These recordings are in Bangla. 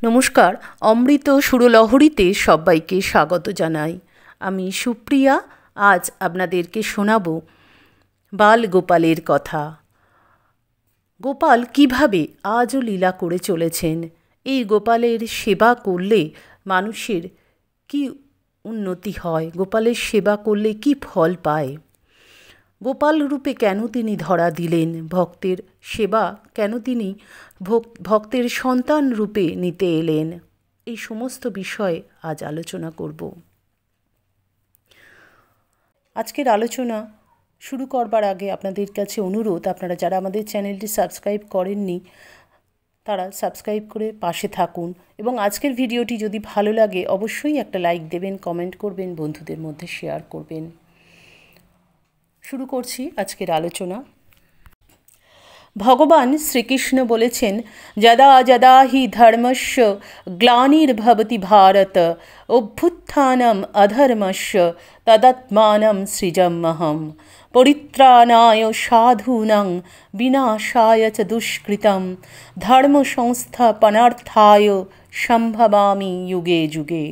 নমস্কার, অমৃত সুরলহরীতে সবাইকে স্বাগত জানাই। আমি সুপ্রিয়া। আজ আপনাদেরকে শোনাব বাল গোপালের কথা। গোপাল কিভাবে আজও লীলা করে চলেছেন। এই গোপালের সেবা করলে মানুষের কি উন্নতি হয়, গোপালের সেবা করলে কি ফল পায়, গোপাল রূপে কেন তিনি ধরা দিলেন, ভক্তের সেবা কেন তিনি ভক্তের সন্তান রূপে নিতে এলেন, এই সমস্ত বিষয়ে আজ আলোচনা করব। আজকের আলোচনা শুরু করবার আগে আপনাদের কাছে অনুরোধ, আপনারা যারা আমাদের চ্যানেলটি সাবস্ক্রাইব করেননি তারা সাবস্ক্রাইব করে পাশে থাকুন এবং আজকের ভিডিওটি যদি ভালো লাগে অবশ্যই একটা লাইক দেবেন, কমেন্ট করবেন, বন্ধুদের মধ্যে শেয়ার করবেন। শুরু করছি আজকের আলোচনা। ভগবান শ্রীকৃষ্ণ বলেছেন, যদা যদা হি ধর্মস্য গ্লানির্ভবতি ভারত অভ্যুত্থানম অধর্মস্য তদাত্মানম সৃজম্যহম পরিত্রাণায় সাধূনাং বিনাশায় চ দুষ্কৃতম ধর্ম সংস্থাপনার্থায় সম্ভবামি যুগে যুগে।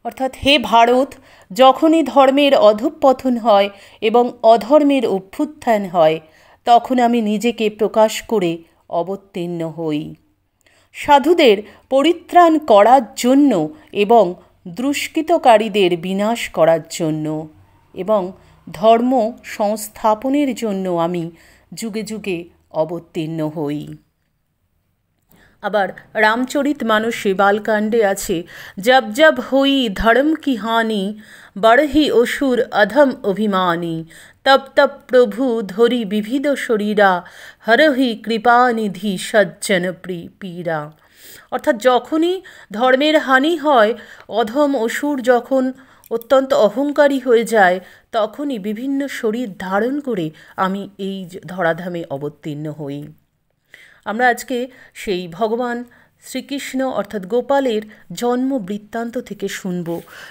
অর্থাৎ, হে ভারত, যখনই ধর্মের অধঃপতন হয় এবং অধর্মের অভ্যুত্থান হয় তখন আমি নিজেকে প্রকাশ করে অবতীর্ণ হই সাধুদের পরিত্রাণ করার জন্য এবং দুষ্কৃতকারীদের বিনাশ করার জন্য এবং ধর্ম সংস্থাপনের জন্য আমি যুগে যুগে অবতীর্ণ হই। আবার রামচরিত মানসে বালকাণ্ডে আছে, জব জব হই ধর্ম কি হানি বড়হি অসুর অধম অভিমানী তব তব প্রভু ধরি বিবিধ শরীরা হরহি কৃপানিধি সজ্জন পীড়া। অর্থাৎ, যখনই ধর্মের হানি হয়, অধম অসুর যখন অত্যন্ত অহংকারী হয়ে যায়, তখনই বিভিন্ন শরীর ধারণ করে আমি এই ধরাধামে অবতীর্ণ হই। আমরা আজকে সেই ভগবান শ্রীকৃষ্ণ অর্থাৎ গোপালের জন্ম বৃত্তান্ত থেকে শুনব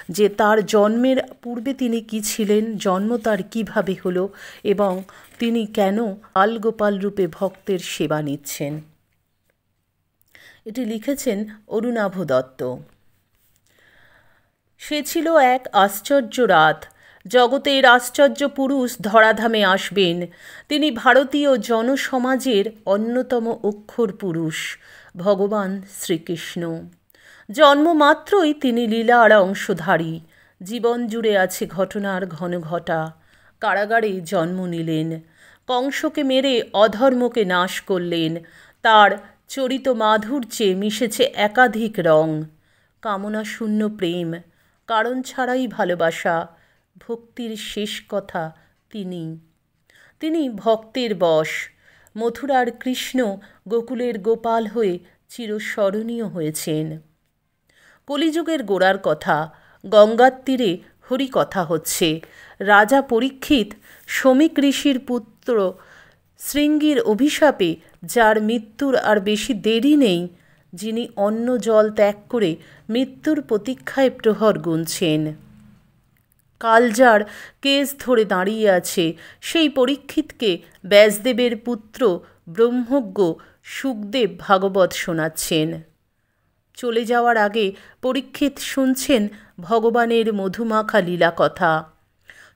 যে তার জন্মের পূর্বে তিনি কি ছিলেন, জন্ম তার কীভাবে হলো এবং তিনি কেন বাল গোপাল রূপে ভক্তের সেবা নিচ্ছেন। এটি লিখেছেন অরুণাভ দত্ত। সে ছিল এক আশ্চর্য রাত, জগতের আশ্চর্য পুরুষ ধরাধামে আসবেন। তিনি ভারতীয় জনসমাজের অন্যতম অক্ষর পুরুষ ভগবান শ্রীকৃষ্ণ। জন্মমাত্রই তিনি লীলার অংশধারী। জীবন জুড়ে আছে ঘটনার ঘন ঘটা। কারাগারে জন্ম নিলেন, কংসকে মেরে অধর্মকে নাশ করলেন। তার চরিত মাধুর্যে মিশেছে একাধিক রং, কামনা শূন্য প্রেম, কারণ ছাড়াই ভালোবাসা, ভক্তির শেষ কথা তিনি ভক্তের বশ। মথুরার কৃষ্ণ গোকুলের গোপাল হয়ে চিরস্মরণীয় হয়েছেন। কলিযুগের গোড়ার কথা, গঙ্গার তীরে হরি কথা হচ্ছে। রাজা পরীক্ষিত শমীক ঋষির পুত্র শৃঙ্গীর অভিশাপে যার মৃত্যুর আর বেশি দেরি নেই, যিনি অন্ন জল ত্যাগ করে মৃত্যুর প্রতীক্ষায় প্রহর গুনছেন, কাল যার কেস ধরে দাঁড়িয়ে আছে, সেই পরীক্ষিতকে ব্যাসদেবের পুত্র ব্রহ্মজ্ঞ শুকদেব ভাগবত শোনাচ্ছেন। চলে যাওয়ার আগে পরীক্ষিত শুনছেন ভগবানের মধুমাখা লীলা কথা।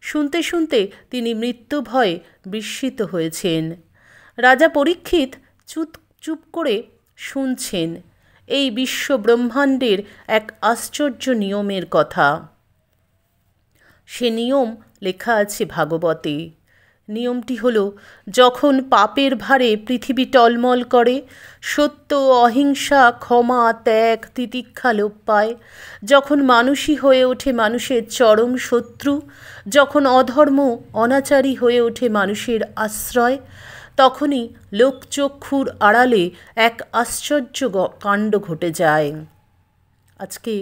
শুনতে শুনতে তিনি মৃত্যু ভয়ে বিস্মিত হয়েছেন। রাজা পরীক্ষিত চুপ করে শুনছেন এই বিশ্ব ব্রহ্মাণ্ডের এক আশ্চর্য নিয়মের কথা। সে নিয়ম লেখা আছে ভাগবতে। নিয়মটি হল, যখন পাপের ভারে পৃথিবী টলমল করে, সত্য, অহিংসা, ক্ষমা, ত্যাগ, তিতিক্ষা লোপ পায়, যখন মানুষই হয়ে ওঠে মানুষের চরম শত্রু, যখন অধর্ম অনাচারী হয়ে ওঠে মানুষের আশ্রয়, তখনই লোকচক্ষুর আড়ালে এক আশ্চর্য কাণ্ড ঘটে যায়। আজকে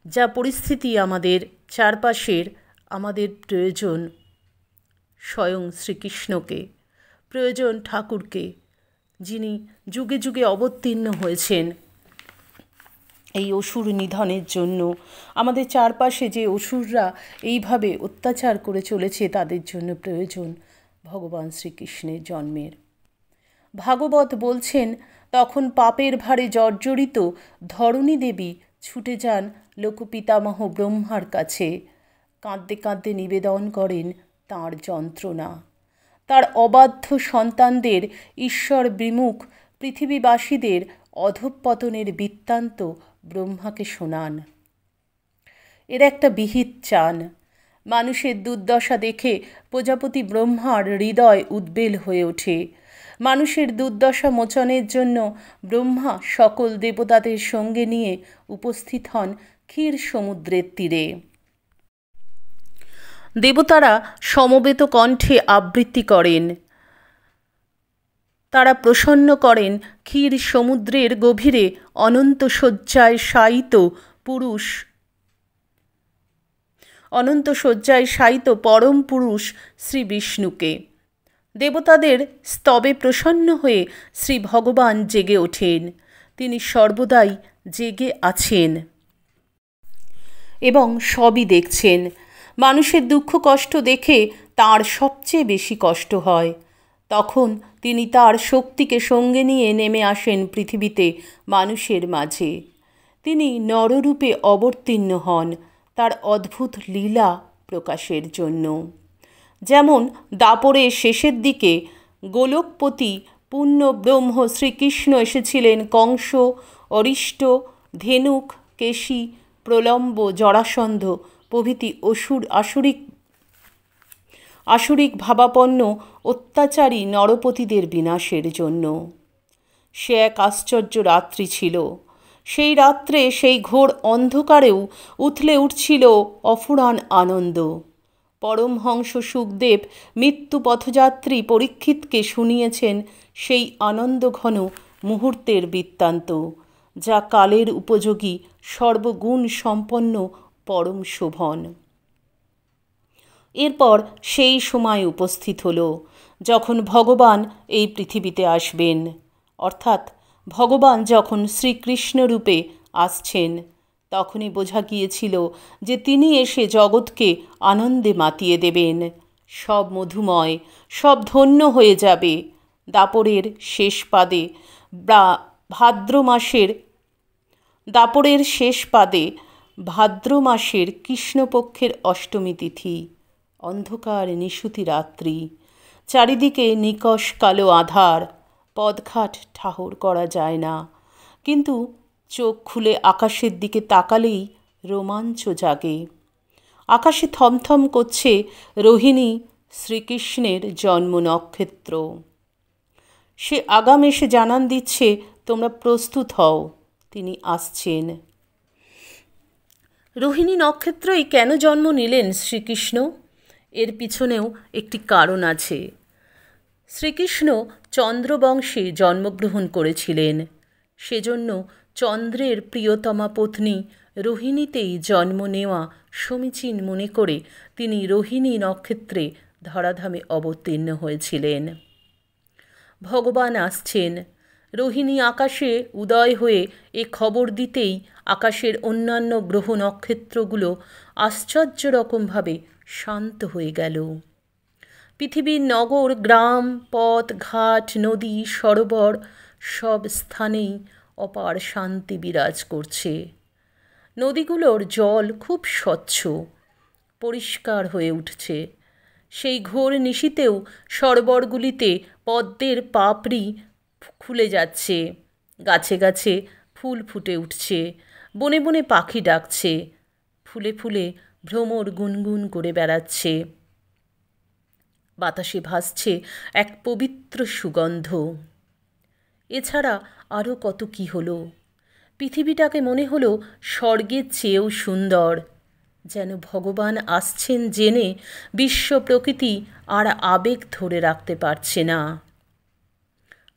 যা পরিস্থিতি আমাদের চারপাশের, আমাদের প্রয়োজন স্বয়ং শ্রীকৃষ্ণকে, প্রয়োজন ঠাকুরকে, যিনি যুগে যুগে অবতীর্ণ হয়েছেন এই অসুর নিধনের জন্য। আমাদের চারপাশে যে অসুররা এইভাবে অত্যাচার করে চলেছে তাদের জন্য প্রয়োজন ভগবান শ্রীকৃষ্ণের জন্মের। ভাগবত বলছেন, তখন পাপের ভারে জর্জরিত ধরণী দেবী ছুটে যান লোকপিতামহ ব্রহ্মার কাছে। কাঁদতে কাঁদতে নিবেদন করেন তাঁর যন্ত্রণা। তার অবাধ্য সন্তানদের ঈশ্বর বিমুখ পৃথিবীবাসীদের অধঃপতনের বৃত্তান্ত ব্রহ্মাকে শোনান। এর একটা বিহিত চান। মানুষের দুর্দশা দেখে প্রজাপতি ব্রহ্মার হৃদয় উদ্বেল হয়ে ওঠে। মানুষের দুর্দশা মোচনের জন্য ব্রহ্মা সকল দেবতাদের সঙ্গে নিয়ে উপস্থিত হন ক্ষীর সমুদ্রের তীরে। দেবতারা সমবেত কণ্ঠে আবৃত্তি করেন। তারা প্রসন্ন করেন ক্ষীর সমুদ্রের গভীরে অনন্ত শয্যায় শায়িত পরম পুরুষ শ্রী বিষ্ণুকে। দেবতাদের স্তবে প্রসন্ন হয়ে শ্রী ভগবান জেগে ওঠেন। তিনি সর্বদাই জেগে আছেন এবং সবই দেখছেন। মানুষের দুঃখ কষ্ট দেখে তার সবচেয়ে বেশি কষ্ট হয়। তখন তিনি তার শক্তিকে সঙ্গে নিয়ে নেমে আসেন পৃথিবীতে মানুষের মাঝে। তিনি নররূপে অবতীর্ণ হন তার অদ্ভুত লীলা প্রকাশের জন্য। যেমন দাপরের শেষের দিকে গোলকপতি পূর্ণ ব্রহ্ম শ্রীকৃষ্ণ এসেছিলেন কংস, অরিষ্ট, ধেনুক, কেশী, প্রলম্ব, জরাসন্ধ প্রভৃতি আসুরিক ভাবাপন্ন অত্যাচারী নরপতিদের বিনাশের জন্য। সে এক আশ্চর্য রাত্রি ছিল। সেই রাত্রে সেই ঘোর অন্ধকারেও উথলে উঠছিল অফুরান আনন্দ। পরমহংস সুখদেব মৃত্যু পথযাত্রী পরীক্ষিতকে শুনিয়েছেন সেই আনন্দঘন মুহূর্তের বৃত্তান্ত, যা কালের উপযোগী সর্বগুণ সম্পন্ন পরম শোভন। এরপর সেই সময় উপস্থিত হলো যখন ভগবান এই পৃথিবীতে আসবেন, অর্থাৎ ভগবান যখন শ্রীকৃষ্ণ রূপে আসছেন। তখনই বোঝা গিয়েছিল যে তিনি এসে জগৎকে আনন্দে মাতিয়ে দেবেন। সব মধুময়, সব ধন্য হয়ে যাবে। দাপরের শেষ পাদে ভাদ্র মাসের কৃষ্ণপক্ষের অষ্টমী তিথি। অন্ধকার নিশুতি রাত্রি, চারিদিকে নিকষ কালো আধার। পদঘাট ঠাহর করা যায় না, কিন্তু চোখ খুলে আকাশের দিকে তাকালেই রোমাঞ্চ জাগে। আকাশে থমথম করছে রোহিণী শ্রীকৃষ্ণের জন্ম নক্ষত্র। সে আগাম এসে জানান দিচ্ছে, তোমরা প্রস্তুত হও, তিনি আসছেন। রোহিণী নক্ষত্রই কেন জন্ম নিলেন শ্রীকৃষ্ণ? এর পিছনেও একটি কারণ আছে। শ্রীকৃষ্ণ চন্দ্রবংশে জন্মগ্রহণ করেছিলেন। সেজন্য চন্দ্রের প্রিয়তমা পত্নী রোহিণীতেই জন্ম নেওয়া সমীচীন মনে করে তিনি রোহিণী নক্ষত্রে ধরাধামে অবতীর্ণ হয়েছিলেন। ভগবান আসছেন। রোহিণী আকাশে উদয় হয়ে এ খবর দিতেই আকাশের অন্যান্য গ্রহ নক্ষত্রগুলো আশ্চর্য রকমভাবে শান্ত হয়ে গেল। পৃথিবীর নগর, গ্রাম, পথ, ঘাট, নদী, সরোবর সব স্থানেই অপার শান্তি বিরাজ করছে। নদীগুলোর জল খুব স্বচ্ছ, পরিষ্কার হয়ে উঠছে। সেই ঘোর নিশীতেও সরোবরগুলিতে পদ্মের পাপড়ি খুলে যাচ্ছে, গাছে গাছে ফুল ফুটে উঠছে, বনে বনে পাখি ডাকছে, ফুলে ফুলে ভ্রমর গুনগুন করে বেড়াচ্ছে। বাতাসে ভাসছে এক পবিত্র সুগন্ধ। এছাড়া আরও কত কি হলো। পৃথিবীটাকে মনে হলো স্বর্গের চেয়েও সুন্দর। যেন ভগবান আসছেন জেনে বিশ্ব প্রকৃতি আর আবেগ ধরে রাখতে পারছে না।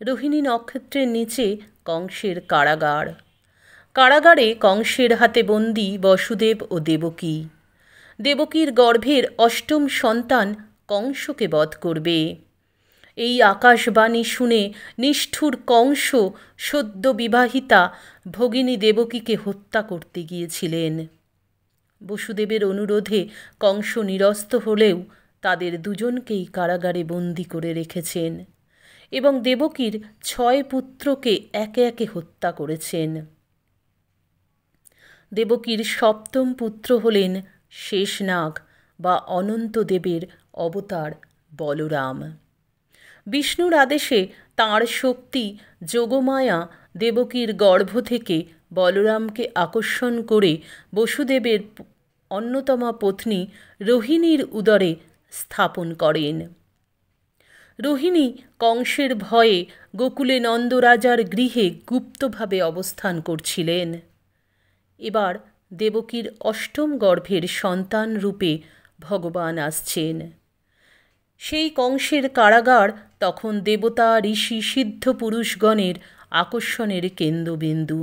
রোহিণী নক্ষত্রের নিচে কংসের কারাগার। কারাগারে কংসের হাতে বন্দী বসুদেব ও দেবকী। দেবকীর গর্ভের অষ্টম সন্তান কংসকে বধ করবে। এই আকাশবাণী শুনে নিষ্ঠুর কংস সদ্য বিবাহিতা ভগিনী দেবকীকে হত্যা করতে গিয়েছিলেন। বসুদেবের অনুরোধে কংস নিরস্ত হলেও তাদের দুজনকেই কারাগারে বন্দি করে রেখেছেন এবং দেবকীর 6 পুত্রকে একে একে হত্যা করেছেন। দেবকীর 7ম পুত্র হলেন শেষনাগ বা অনন্তদেবের অবতার বলরাম। বিষ্ণুর আদেশে তাঁর শক্তি যোগমায়া দেবকীর গর্ভ থেকে বলরামকে আকর্ষণ করে বসুদেবের অন্যতমা পত্নী রোহিণীর উদরে স্থাপন করেন। রোহিণী কংসের ভয়ে গোকুলে নন্দরাজার গৃহে গুপ্তভাবে অবস্থান করছিলেন। এবার দেবকীর 8ম গর্ভের সন্তান রূপে ভগবান আসছেন। সেই কংসের কারাগার তখন দেবতা ঋষি সিদ্ধ পুরুষগণের আকর্ষণের কেন্দ্রবিন্দু।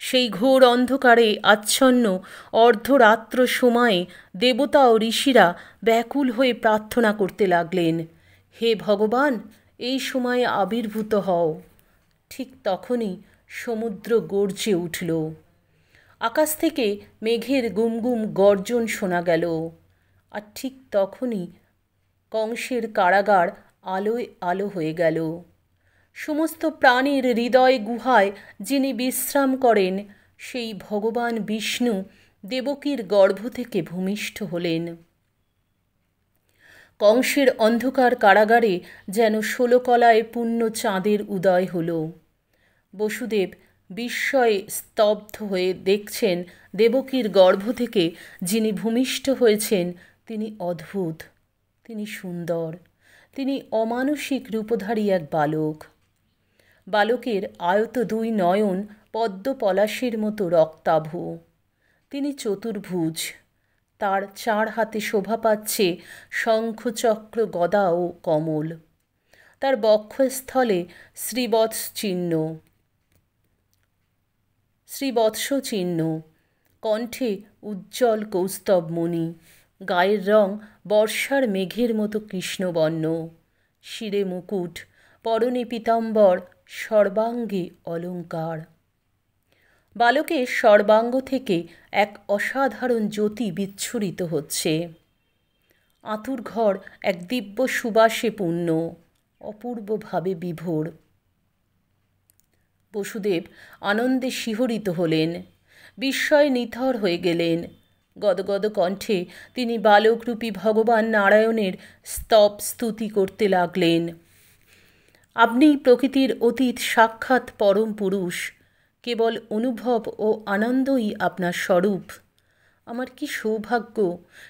সেই ঘোর অন্ধকারে আচ্ছন্ন অর্ধরাত্র সময়ে দেবতা ও ঋষিরা ব্যাকুল হয়ে প্রার্থনা করতে লাগলেন, হে ভগবান, এই সময়ে আবির্ভূত হও। ঠিক তখনই সমুদ্র গর্জে উঠল। আকাশ থেকে মেঘের গুমগুম গর্জন শোনা গেল। আর ঠিক তখনই কংসের কারাগার আলোয় আলো হয়ে গেল। সমস্ত প্রাণীর হৃদয় গুহায় যিনি বিশ্রাম করেন সেই ভগবান বিষ্ণু দেবকীর গর্ভ থেকে ভূমিষ্ঠ হলেন। কংসের অন্ধকার কারাগারে যেন 16 কলায় পূর্ণ চাঁদের উদয় হল। বসুদেব বিস্ময়ে স্তব্ধ হয়ে দেখছেন দেবকীর গর্ভ থেকে যিনি ভূমিষ্ঠ হয়েছেন তিনি অদ্ভুত, তিনি সুন্দর, তিনি অমানসিক রূপধারী এক বালক। বালকের আয়ত 2 নয়ন পদ্ম পলাশের মতো রক্তাভ। তিনি চতুর্ভুজ। তার 4 হাতে শোভা পাচ্ছে শঙ্খ চক্র গদা ও কমল। তার বক্ষস্থলে শ্রীবৎস চিহ্ন, কণ্ঠে উজ্জ্বল কৌস্তব মণি, গায়ের রং বর্ষার মেঘের মতো কৃষ্ণবর্ণ, শিরে মুকুট, পরনে পীতাম্বর, সর্বাঙ্গে অলঙ্কার। বালকের সর্বাঙ্গ থেকে এক অসাধারণ জ্যোতি বিচ্ছুরিত হচ্ছে। আঁতুর ঘর এক দিব্য সুবাসে পূর্ণ, অপূর্বভাবে বিভোর। বসুদেব আনন্দে শিহরিত হলেন, বিস্ময়ে নিথর হয়ে গেলেন। গদগদ কণ্ঠে তিনি বালকরূপী ভগবান নারায়ণের স্তুতি করতে লাগলেন। আপনি প্রকৃতির অতীত সাক্ষাৎ পরম পুরুষ, কেবল অনুভব ও আনন্দই আপনার স্বরূপ। আমার কি সৌভাগ্য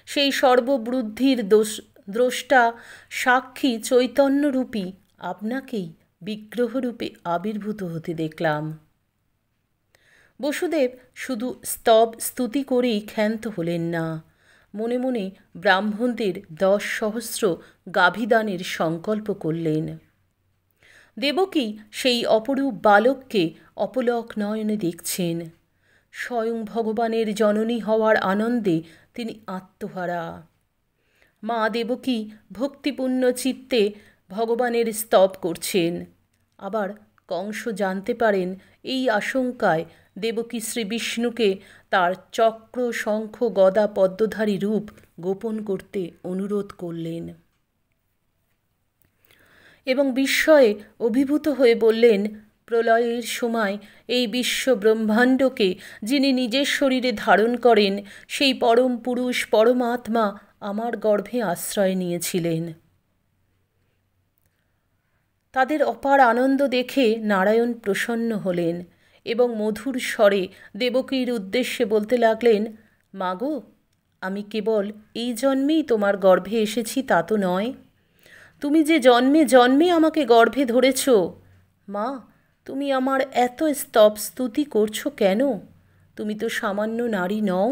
সেই সর্ববুদ্ধির দ্রষ্টা সাক্ষী চৈতন্যরূপী আপনাকেই বিগ্রহরূপে আবির্ভূত হতে দেখলাম। বসুদেব শুধু স্তুতি করেই ক্ষান্ত হলেন না, মনে মনে ব্রাহ্মণদের 10 সহস্র গাভীদানের সংকল্প করলেন। দেবকী সেই অপরূপ বালককে অপলক নয়নে দেখছেন। স্বয়ং ভগবানের জননী হওয়ার আনন্দে তিনি আত্মহারা। মা দেবকী ভক্তিপূর্ণ চিত্তে ভগবানের স্তব করছেন। আবার কংস জানতে পারেন এই আশঙ্কায় দেবকী শ্রী বিষ্ণুকে তার চক্র শঙ্খ গদা পদ্মধারী রূপ গোপন করতে অনুরোধ করলেন এবং বিস্ময়ে অভিভূত হয়ে বললেন, প্রলয়ের সময় এই বিশ্ব ব্রহ্মাণ্ডকে যিনি নিজের শরীরে ধারণ করেন সেই পরম পুরুষ পরমাত্মা আমার গর্ভে আশ্রয় নিয়েছিলেন। তাদের অপার আনন্দ দেখে নারায়ণ প্রসন্ন হলেন এবং মধুর স্বরে দেবকীর উদ্দেশ্যে বলতে লাগলেন, মাগো, আমি কেবল এই জন্মেই তোমার গর্ভে এসেছি তা তো নয়। তুমি যে জন্মে জন্মে আমাকে গর্ভে ধরেছ, মা, তুমি আমার এত স্তুতি করছো কেন? তুমি তো সামান্য নারী নও।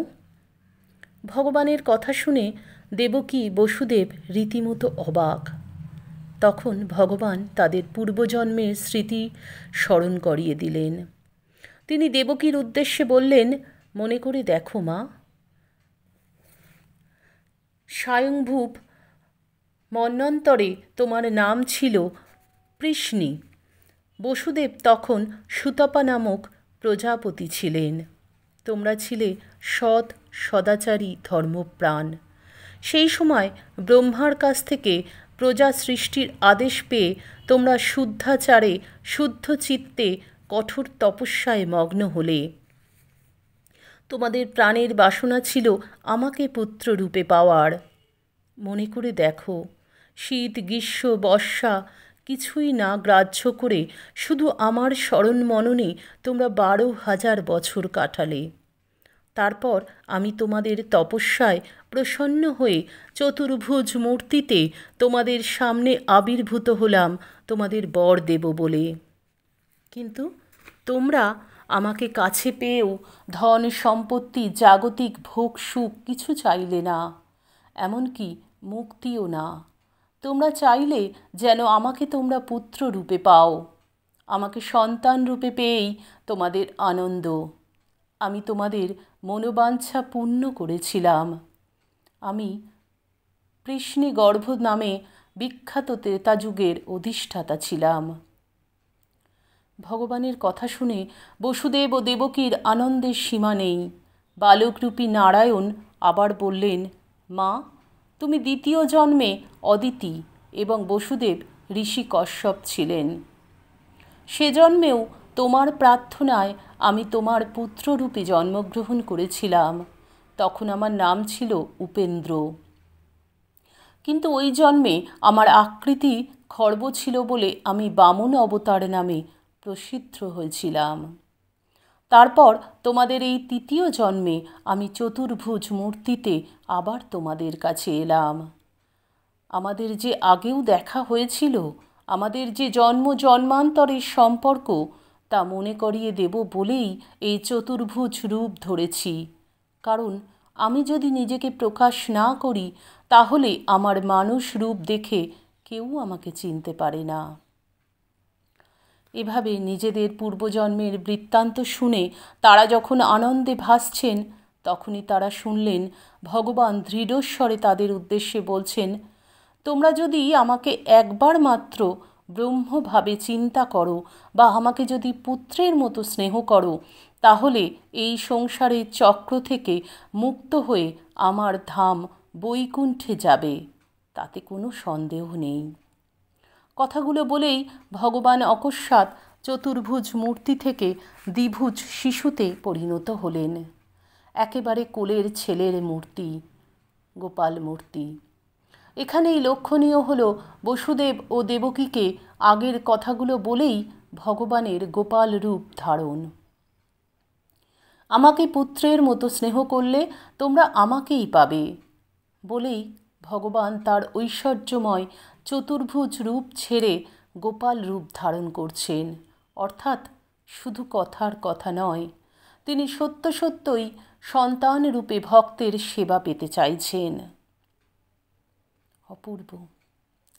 ভগবানের কথা শুনে দেবকী বসুদেব রীতিমতো অবাক। তখন ভগবান তাদের পূর্বজন্মের স্মৃতি স্মরণ করিয়ে দিলেন। তিনি দেবকীর উদ্দেশ্যে বললেন, মনে করে দেখো মা, স্বয়ংভূব মন্বন্তরে তোমার নাম ছিল পৃষ্ণী। বসুদেব তখন সুতপা নামক প্রজাপতি ছিলেন। তোমরা ছিলে সৎ সদাচারী ধর্মপ্রাণ। সেই সময় ব্রহ্মার কাছ থেকে প্রজা সৃষ্টির আদেশ পেয়ে তোমরা শুদ্ধাচারে শুদ্ধ চিত্তে কঠোর তপস্যায় মগ্ন হলে। তোমাদের প্রাণের বাসনা ছিল আমাকে পুত্ররূপে পাওয়ার। মনে করে দেখো, শীত গ্রীষ্ম বর্ষা কিছুই না গ্রাহ্য করে শুধু আমার স্মরণ মননে তোমরা 12,000 বছর কাটালে। তারপর আমি তোমাদের তপস্যায় প্রসন্ন হয়ে চতুর্ভুজ মূর্তিতে তোমাদের সামনে আবির্ভূত হলাম তোমাদের বর দেব বলে। কিন্তু তোমরা আমাকে কাছে পেয়েও ধন সম্পত্তি জাগতিক ভোগ সুখ কিছু চাইলে না, এমনকি মুক্তিও না। তোমরা চাইলে যেন আমাকে তোমরা পুত্র রূপে পাও। আমাকে সন্তান রূপে পেয়েই তোমাদের আনন্দ। আমি তোমাদের মনোবাঞ্ছা পূর্ণ করেছিলাম। আমি পৃষ্ণী গর্ভ নামে বিখ্যাত ত্রেতাযুগের অধিষ্ঠাতা ছিলাম। ভগবানের কথা শুনে বসুদেব ও দেবকীর আনন্দের সীমা নেই। বালকরূপী নারায়ণ আবার বললেন, মা, তুমি দ্বিতীয় জন্মে অদিতি এবং বসুদেব ঋষি কশ্যপ ছিলেন। সে জন্মেও তোমার প্রার্থনায় আমি তোমার পুত্ররূপে জন্মগ্রহণ করেছিলাম। তখন আমার নাম ছিল উপেন্দ্র। কিন্তু ওই জন্মে আমার আকৃতি খর্ব ছিল বলে আমি বামন অবতার নামে প্রসিদ্ধ হয়েছিলাম। তারপর তোমাদের এই তৃতীয় জন্মে আমি চতুর্ভুজ মূর্তিতে আবার তোমাদের কাছে এলাম। আমাদের যে আগেও দেখা হয়েছিল, আমাদের যে জন্ম জন্মান্তরের সম্পর্ক, তা মনে করিয়ে দেব বলেই এই চতুর্ভুজ রূপ ধরেছি। কারণ আমি যদি নিজেকে প্রকাশ না করি, তাহলে আমার মানুষ রূপ দেখে কেউ আমাকে চিনতে পারে না। এভাবে নিজেদের পূর্বজন্মের বৃত্তান্ত শুনে তারা যখন আনন্দে ভাসছেন, তখনই তারা শুনলেন ভগবান দৃঢ়স্বরে তাদের উদ্দেশ্যে বলছেন, তোমরা যদি আমাকে একবার মাত্র ব্রহ্মভাবে চিন্তা করো বা আমাকে যদি পুত্রের মতো স্নেহ করো, তাহলে এই সংসারের চক্র থেকে মুক্ত হয়ে আমার ধাম বৈকুণ্ঠে যাবে, তাতে কোনো সন্দেহ নেই। কথাগুলো বলেই ভগবান অকস্মাৎ চতুর্ভুজ মূর্তি থেকে দ্বিভুজ শিশুতে পরিণত হলেন। একেবারে কোলের ছেলের মূর্তি, গোপাল মূর্তি। এখানেই লক্ষণীয় হল বসুদেব ও দেবকীকে আগের কথাগুলো বলেই ভগবানের গোপাল রূপ ধারণ। আমাকে পুত্রের মতো স্নেহ করলে তোমরা আমাকেই পাবে বলেই ভগবান তার ঐশ্বর্যময় চতুর্ভুজ রূপ ছেড়ে গোপাল রূপ ধারণ করছেন। অর্থাৎ শুধু কথার কথা নয়, তিনি সত্য সত্যই সন্তান রূপে ভক্তের সেবা পেতে চাইছেন। অপূর্ব।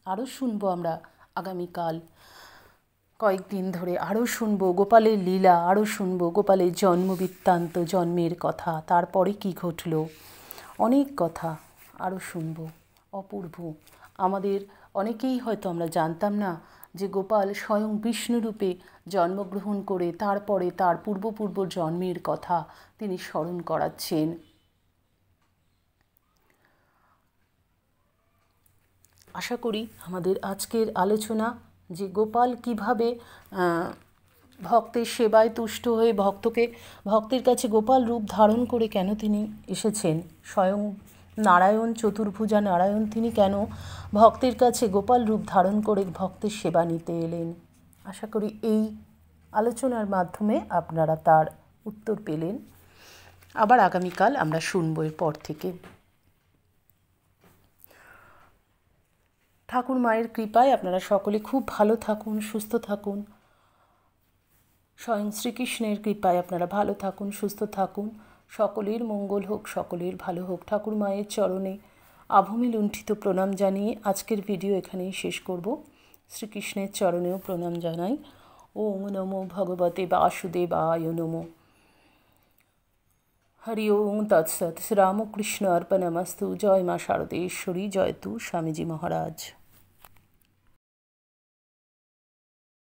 আরও শুনবো আমরা আগামীকাল, কয়েকদিন ধরে আরও শুনবো গোপালের লীলা, আরও শুনবো গোপালের জন্ম বৃত্তান্ত, জন্মের কথা, তারপরে কি ঘটল, অনেক কথা আরও শুনবো। অপূর্ব। আমাদের অনেকেই হয়তো আমরা জানতাম না যে গোপাল স্বয়ং বিষ্ণুরূপে জন্মগ্রহণ করে তারপরে তার পূর্ব জন্মের কথা তিনি স্মরণ করাচ্ছেন। আশা করি আমাদের আজকের আলোচনা যে গোপাল কিভাবে ভক্তের সেবায় তুষ্ট হয়ে ভক্তের কাছে গোপাল রূপ ধারণ করে কেন তিনি এসেছেন, স্বয়ং নারায়ণ, চতুর্ভুজা নারায়ণ তিনি কেন ভক্তের কাছে গোপাল রূপ ধারণ করে ভক্তের সেবা নিতে এলেন। আশা করি এই আলোচনার মাধ্যমে আপনারা তার উত্তর পেলেন। আবার আগামীকাল আমরা শুনবো এর পর থেকে। ঠাকুর মায়ের কৃপায় আপনারা সকলে খুব ভালো থাকুন, সুস্থ থাকুন। স্বয়ং শ্রীকৃষ্ণের কৃপায় আপনারা ভালো থাকুন, সুস্থ থাকুন। সকলের মঙ্গল হোক, সকলের ভালো হোক। ঠাকুর মায়ের চরণে আভূমি লুণ্ঠিত প্রণাম জানিয়ে আজকের ভিডিও এখানেই শেষ করব। শ্রীকৃষ্ণের চরণেও প্রণাম জানাই। ওম নমো ভগবতে বাসুদেবায় নমো। হরি ওম তৎসৎ। শ্রীরামকৃষ্ণ অর্পণমস্তু। জয় মা শারদেশ্বরী, জয় তু স্বামীজি মহারাজ।